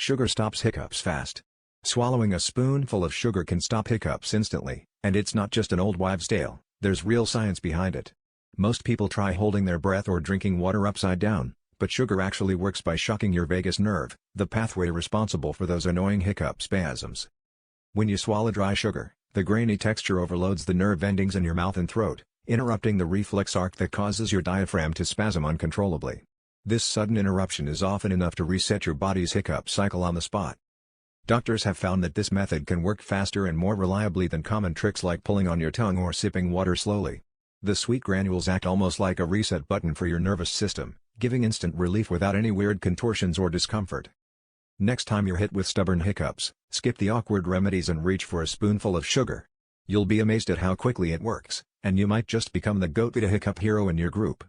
Sugar stops hiccups fast. Swallowing a spoonful of sugar can stop hiccups instantly, and it's not just an old wives' tale, there's real science behind it. Most people try holding their breath or drinking water upside down, but sugar actually works by shocking your vagus nerve, the pathway responsible for those annoying hiccup spasms. When you swallow dry sugar, the grainy texture overloads the nerve endings in your mouth and throat, interrupting the reflex arc that causes your diaphragm to spasm uncontrollably. This sudden interruption is often enough to reset your body's hiccup cycle on the spot. Doctors have found that this method can work faster and more reliably than common tricks like pulling on your tongue or sipping water slowly. The sweet granules act almost like a reset button for your nervous system, giving instant relief without any weird contortions or discomfort. Next time you're hit with stubborn hiccups, skip the awkward remedies and reach for a spoonful of sugar. You'll be amazed at how quickly it works, and you might just become the go-to hiccup hero in your group.